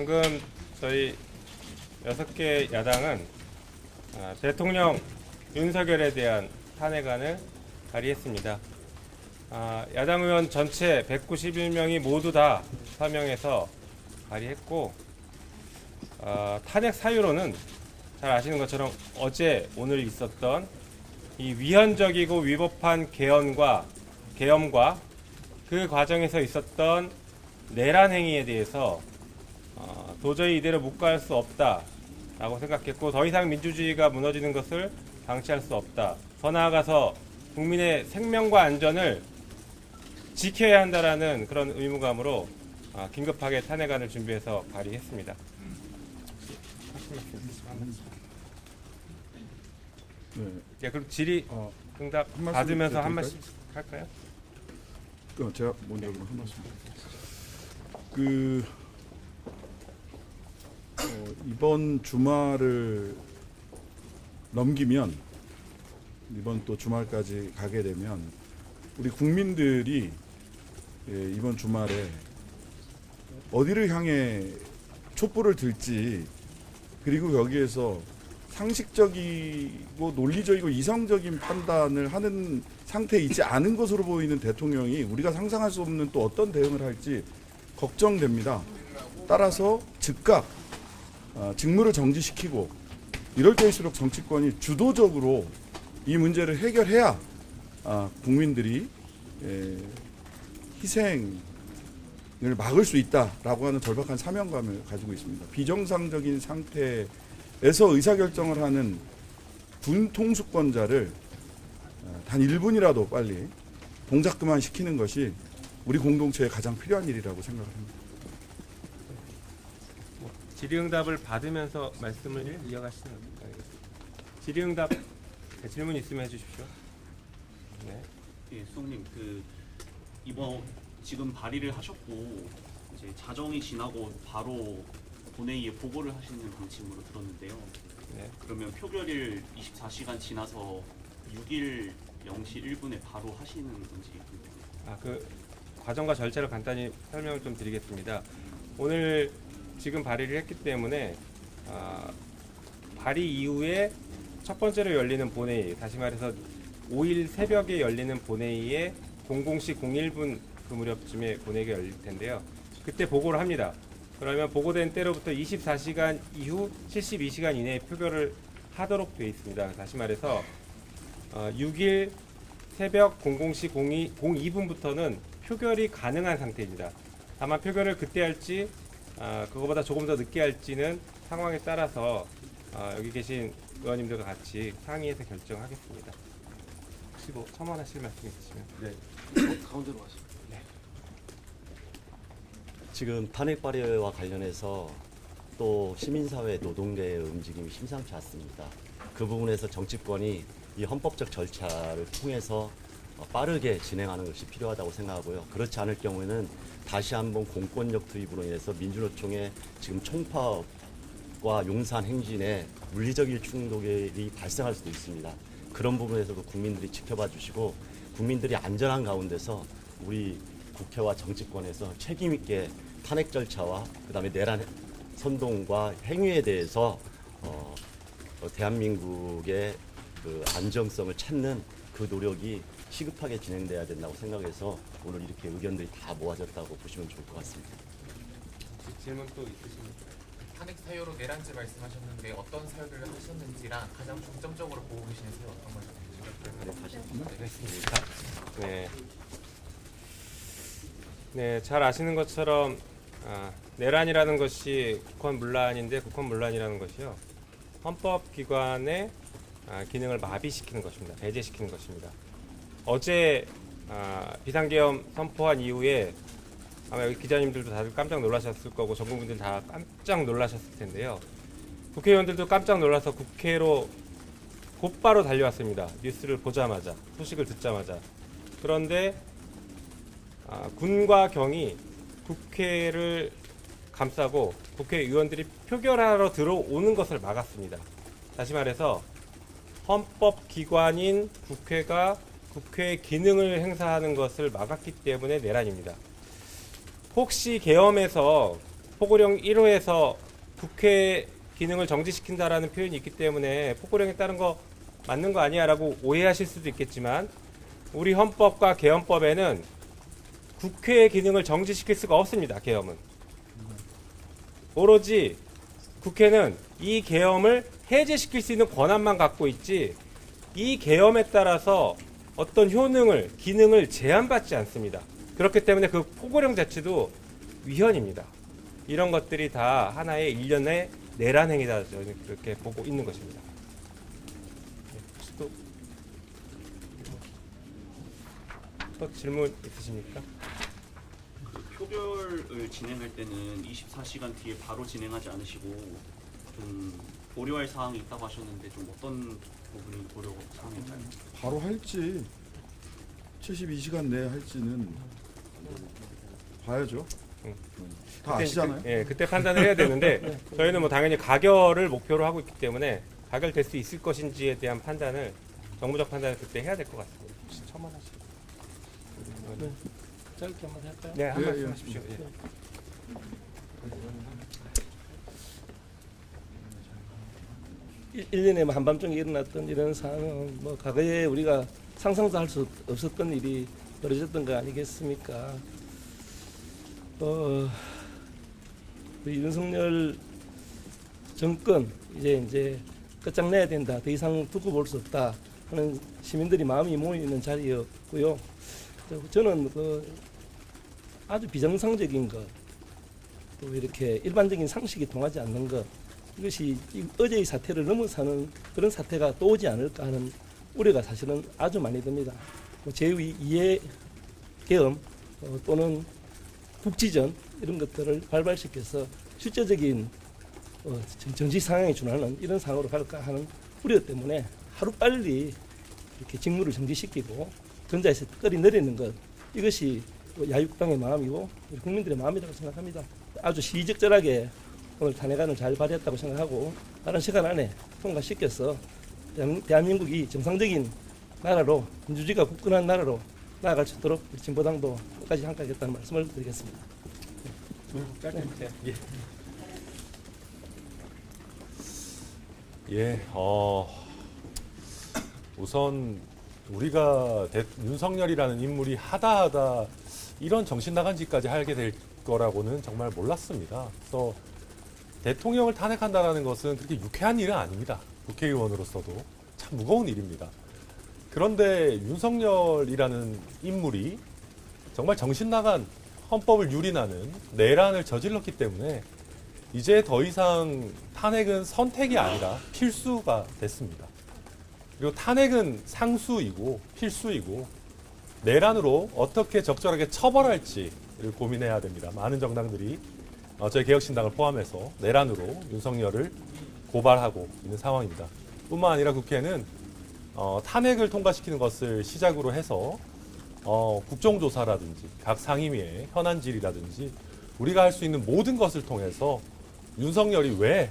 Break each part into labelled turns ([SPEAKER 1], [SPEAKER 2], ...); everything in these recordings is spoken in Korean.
[SPEAKER 1] 방금 저희 6개 야당은 대통령 윤석열에 대한 탄핵안을 발의했습니다. 야당 의원 전체 191명이 모두 다 서명해서 발의했고, 탄핵 사유로는 잘 아시는 것처럼 어제 오늘 있었던 이 위헌적이고 위법한 계엄과 그 과정에서 있었던 내란 행위에 대해서 도저히 이대로 묵과할 수 없다라고 생각했고, 더 이상 민주주의가 무너지는 것을 방치할 수 없다. 더 나아가서 국민의 생명과 안전을 지켜야 한다라는 그런 의무감으로 긴급하게 탄핵안을 준비해서 발의했습니다. 네, 그럼 질의 응답 받으면서 한 말씩 할까요?
[SPEAKER 2] 제가 먼저 한 말씀. 이번 주말을 넘기면, 이번 또 주말까지 가게 되면 우리 국민들이 이번 주말에 어디를 향해 촛불을 들지, 그리고 여기에서 상식적이고 논리적이고 이성적인 판단을 하는 상태에 있지 않은 것으로 보이는 대통령이 우리가 상상할 수 없는 또 어떤 대응을 할지 걱정됩니다. 따라서 즉각 직무를 정지시키고, 이럴 때일수록 정치권이 주도적으로 이 문제를 해결해야 국민들이 희생을 막을 수 있다라고 하는 절박한 사명감을 가지고 있습니다. 비정상적인 상태에서 의사결정을 하는 군 통수권자를 단 1분이라도 빨리 동작 그만시키는 것이 우리 공동체에 가장 필요한 일이라고 생각을 합니다.
[SPEAKER 1] 질의응답을 받으면서 말씀을 이어가시는 거예요. 질의응답 질문 있으면 해주십시오. 네.
[SPEAKER 3] 예, 수석님, 이번 지금 발의를 하셨고 이제 자정이 지나고 바로 본회의에 보고를 하시는 방침으로 들었는데요.
[SPEAKER 1] 네.
[SPEAKER 3] 그러면 표결일 24시간 지나서 6일 0시 1분에 바로 하시는 건지.
[SPEAKER 1] 그 과정과 절차를 간단히 설명을 좀 드리겠습니다. 오늘 지금 발의를 했기 때문에 발의 이후에 첫 번째로 열리는 본회의, 다시 말해서 5일 새벽에 열리는 본회의에 00시 01분 그 무렵쯤에 본회의가 열릴 텐데요. 그때 보고를 합니다. 그러면 보고된 때로부터 24시간 이후 72시간 이내에 표결을 하도록 되어 있습니다. 다시 말해서 6일 새벽 00시 02분부터는 표결이 가능한 상태입니다. 다만 표결을 그때 할지 그거보다 조금 더 늦게 할지는 상황에 따라서 여기 계신 의원님들과 같이 상의해서 결정하겠습니다. 혹시 뭐 첨언하실 말씀 있으시면.
[SPEAKER 4] 네. 가운데로 가시죠.
[SPEAKER 1] 네.
[SPEAKER 5] 지금 탄핵 발의와 관련해서 또 시민사회 노동계의 움직임이 심상치 않습니다. 그 부분에서 정치권이 이 헌법적 절차를 통해서 빠르게 진행하는 것이 필요하다고 생각하고요. 그렇지 않을 경우에는 다시 한번 공권력 투입으로 인해서 민주노총의 지금 총파업과 용산 행진에 물리적인 충돌이 발생할 수도 있습니다. 그런 부분에서도 국민들이 지켜봐 주시고, 국민들이 안전한 가운데서 우리 국회와 정치권에서 책임 있게 탄핵 절차와 그다음에 내란 선동과 행위에 대해서 대한민국의 그 안정성을 찾는 그 노력이 시급하게 진행돼야 된다고 생각해서 오늘 이렇게 의견들이 다 모아졌다고 보시면 좋을 것 같습니다.
[SPEAKER 1] 질문 또 있으십니까?
[SPEAKER 6] 탄핵 사유로 내란죄 말씀하셨는데 어떤 사유를 하셨는지랑 가장 중점적으로 보고 계시는 사유 어떤 걸
[SPEAKER 1] 알겠습니다. 네, 잘 아시는 것처럼 내란이라는 것이 국헌문란인데, 국헌문란이라는 것이요, 헌법기관의 기능을 마비시키는 것입니다. 배제시키는 것입니다. 어제 비상계엄 선포한 이후에 아마 여기 기자님들도 다들 깜짝 놀라셨을 거고 전 국민들 다 깜짝 놀라셨을 텐데요. 국회의원들도 깜짝 놀라서 국회로 곧바로 달려왔습니다. 뉴스를 보자마자, 소식을 듣자마자. 그런데 군과 경이 국회를 감싸고 국회의원들이 표결하러 들어오는 것을 막았습니다. 다시 말해서 헌법기관인 국회가 국회의 기능을 행사하는 것을 막았기 때문에 내란입니다. 혹시 계엄에서 포고령 1호에서 국회 기능을 정지시킨다라는 표현이 있기 때문에 포고령에 따른 거 맞는 거 아니야라고 오해하실 수도 있겠지만 우리 헌법과 계엄법에는 국회의 기능을 정지시킬 수가 없습니다. 계엄은 오로지 국회는 이 계엄을 해제시킬 수 있는 권한만 갖고 있지 이 계엄에 따라서 어떤 효능을 기능을 제한받지 않습니다. 그렇기 때문에 그 포고령 자체도 위헌입니다. 이런 것들이 다 하나의 일련의 내란 행위다 저는 그렇게 보고 있는 것입니다. 네, 혹시 또 질문 있으십니까?
[SPEAKER 3] 그 표결을 진행할 때는 24시간 뒤에 바로 진행하지 않으시고 좀 고려할 사항이 있다고 하셨는데 좀 어떤 부분이 고려 사항인가요?
[SPEAKER 2] 바로 할지 72시간 내에 할지는 봐야죠. 다
[SPEAKER 1] 그때
[SPEAKER 2] 아시잖아요.
[SPEAKER 1] 그때 판단을 해야 되는데 저희는 뭐 당연히 가결을 목표로 하고 있기 때문에 가결될 수 있을 것인지에 대한 판단을 정부적 판단을 그때 해야 될 것 같습니다. 혹시 첨언하시고
[SPEAKER 4] 짧게 한번 할까요?
[SPEAKER 1] 네, 한
[SPEAKER 2] 예,
[SPEAKER 1] 말씀
[SPEAKER 2] 예.
[SPEAKER 1] 하십시오. 예.
[SPEAKER 4] 일 1년에 한밤중에 일어났던 이런 상황은 뭐 과거에 우리가 상상도 할 수 없었던 일이 벌어졌던 거 아니겠습니까? 우리 윤석열 정권 이제 끝장내야 된다. 더 이상 두고 볼 수 없다 하는 시민들이 마음이 모이는 자리였고요. 저는 아주 비정상적인 것, 또 이렇게 일반적인 상식이 통하지 않는 것, 이것이 어제의 사태를 넘어서는 그런 사태가 또 오지 않을까 하는 우려가 사실은 아주 많이 듭니다. 제2 이해 계엄 또는 국지전 이런 것들을 발발시켜서 실제적인 정치 상황에 준하는 이런 상황으로 갈까 하는 우려 때문에 하루빨리 이렇게 직무를 정지시키고 전자에서 끌이 내리는 것, 이것이 야육당의 마음이고 우리 국민들의 마음이라고 생각합니다. 아주 시적절하게 오늘 탄핵안을 잘 발의했다고 생각하고 빠른 시간 안에 통과시켜서 대한민국이 정상적인 나라로, 민주주의가 굳건한 나라로 나아갈 수 있도록 우리 진보당도 끝까지 함께하겠다는 말씀을 드리겠습니다.
[SPEAKER 7] 예, 우선 우리가 윤석열이라는 인물이 하다 이런 정신 나간 짓까지 하게 될 거라고는 정말 몰랐습니다. 그래서 대통령을 탄핵한다는 것은 그렇게 유쾌한 일은 아닙니다. 국회의원으로서도 참 무거운 일입니다. 그런데 윤석열이라는 인물이 정말 정신 나간 헌법을 유린하는 내란을 저질렀기 때문에 이제 더 이상 탄핵은 선택이 아니라 필수가 됐습니다. 그리고 탄핵은 상수이고 필수이고 내란으로 어떻게 적절하게 처벌할지를 고민해야 됩니다. 많은 정당들이 저희 개혁신당을 포함해서 내란으로 윤석열을 고발하고 있는 상황입니다. 뿐만 아니라 국회는 탄핵을 통과시키는 것을 시작으로 해서 국정조사라든지 각 상임위의 현안질이라든지 우리가 할 수 있는 모든 것을 통해서 윤석열이 왜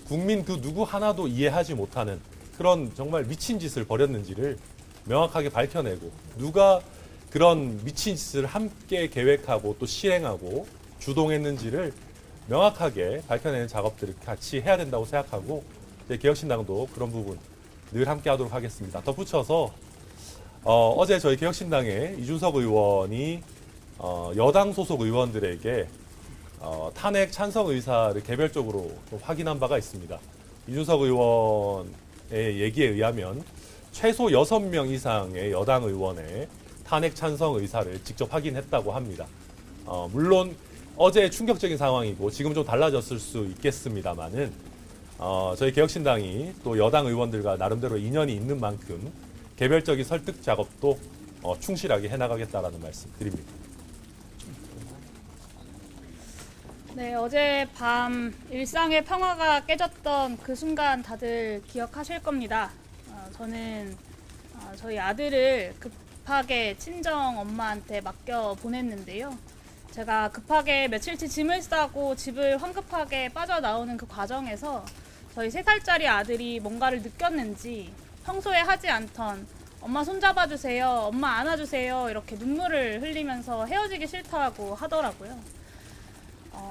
[SPEAKER 7] 국민 그 누구 하나도 이해하지 못하는 그런 정말 미친 짓을 벌였는지를 명확하게 밝혀내고 누가 그런 미친 짓을 함께 계획하고 또 실행하고 주동했는지를 명확하게 밝혀내는 작업들을 같이 해야 된다고 생각하고 개혁신당도 그런 부분 늘 함께 하도록 하겠습니다. 덧붙여서 어제 저희 개혁신당의 이준석 의원이 여당 소속 의원들에게 탄핵 찬성 의사를 개별적으로 좀 확인한 바가 있습니다. 이준석 의원의 얘기에 의하면 최소 6명 이상의 여당 의원의 탄핵 찬성 의사를 직접 확인했다고 합니다. 물론 어제 충격적인 상황이고 지금 좀 달라졌을 수 있겠습니다만은 저희 개혁신당이 또 여당 의원들과 나름대로 인연이 있는 만큼 개별적인 설득 작업도 충실하게 해나가겠다라는 말씀 드립니다.
[SPEAKER 8] 네, 어제 밤 일상의 평화가 깨졌던 그 순간 다들 기억하실 겁니다. 저는 저희 아들을 급하게 친정 엄마한테 맡겨 보냈는데요. 제가 급하게 며칠치 짐을 싸고 집을 황급하게 빠져나오는 그 과정에서 저희 3살짜리 아들이 뭔가를 느꼈는지 평소에 하지 않던 엄마 손잡아주세요, 엄마 안아주세요 이렇게 눈물을 흘리면서 헤어지기 싫다고 하더라고요.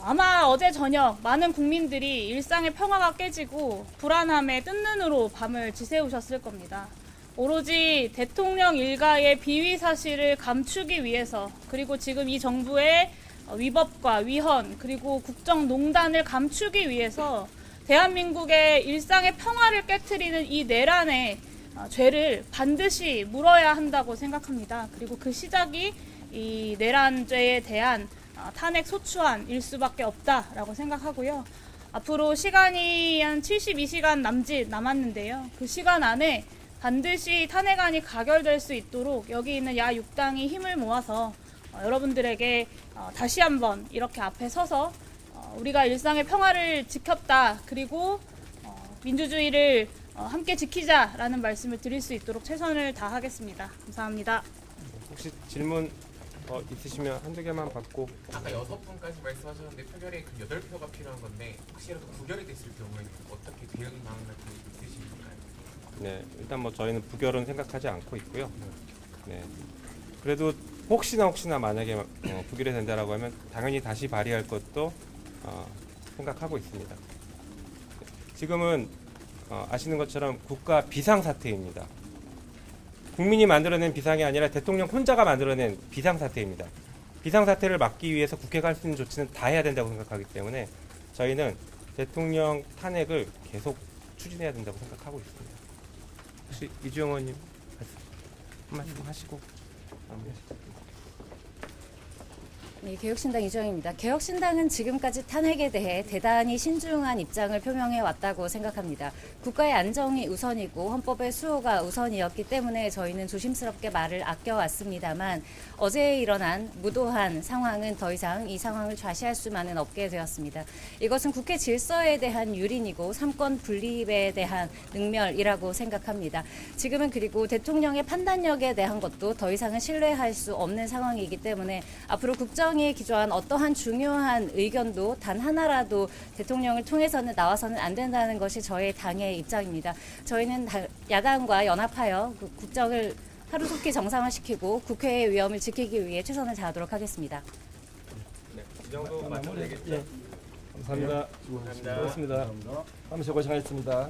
[SPEAKER 8] 아마 어제 저녁 많은 국민들이 일상의 평화가 깨지고 불안함에 뜬 눈으로 밤을 지새우셨을 겁니다. 오로지 대통령 일가의 비위 사실을 감추기 위해서, 그리고 지금 이 정부의 위법과 위헌, 그리고 국정농단을 감추기 위해서 대한민국의 일상의 평화를 깨트리는 이 내란의 죄를 반드시 물어야 한다고 생각합니다. 그리고 그 시작이 이 내란죄에 대한 탄핵 소추안일 수밖에 없다라고 생각하고요. 앞으로 시간이 한 72시간 남짓 남았는데요. 그 시간 안에 반드시 탄핵안이 가결될 수 있도록 여기 있는 야 6당이 힘을 모아서 여러분들에게 다시 한번 이렇게 앞에 서서 우리가 일상의 평화를 지켰다, 그리고 민주주의를 함께 지키자라는 말씀을 드릴 수 있도록 최선을 다하겠습니다. 감사합니다.
[SPEAKER 1] 혹시 질문 있으시면 한두 개만 받고.
[SPEAKER 6] 아까 6분까지 말씀하셨는데 표결에 그 8표가 필요한 건데 혹시라도 부결이 됐을 경우에는 어떻게 대응 방안 같은 게 있으신가요?
[SPEAKER 1] 네, 일단 뭐 저희는 부결은 생각하지 않고 있고요. 네, 그래도 혹시나 만약에 부결이 된다라고 하면 당연히 다시 발의할 것도 생각하고 있습니다. 지금은 아시는 것처럼 국가 비상사태입니다. 국민이 만들어낸 비상이 아니라 대통령 혼자가 만들어낸 비상사태입니다. 비상사태를 막기 위해서 국회가 할 수 있는 조치는 다 해야 된다고 생각하기 때문에 저희는 대통령 탄핵을 계속 추진해야 된다고 생각하고 있습니다. 혹시 이주영 의원님 한 말씀 하시고 마무리하실까요?
[SPEAKER 9] 네, 개혁신당 이주영입니다. 개혁신당은 지금까지 탄핵에 대해 대단히 신중한 입장을 표명해 왔다고 생각합니다. 국가의 안정이 우선이고 헌법의 수호가 우선이었기 때문에 저희는 조심스럽게 말을 아껴왔습니다만 어제 일어난 무도한 상황은 더 이상 이 상황을 좌시할 수만은 없게 되었습니다. 이것은 국회 질서에 대한 유린이고 삼권 분립에 대한 능멸이라고 생각합니다. 지금은 그리고 대통령의 판단력에 대한 것도 더 이상은 신뢰할 수 없는 상황이기 때문에 앞으로 국정에 기조한 어떠한 중요한 의견도 단 하나라도 대통령을 통해서는 나와서는 안 된다는 것이 저희 당의 입장입니다. 저희는 야당과 연합하여 국정을 하루속히 정상화시키고 국회의 위엄을 지키기 위해 최선을 다하도록 하겠습니다.
[SPEAKER 1] 네, 이 정도 마쳐야 되겠죠?
[SPEAKER 4] 예, 감사합니다. 수고하셨습니다. 밤새 고생하셨습니다.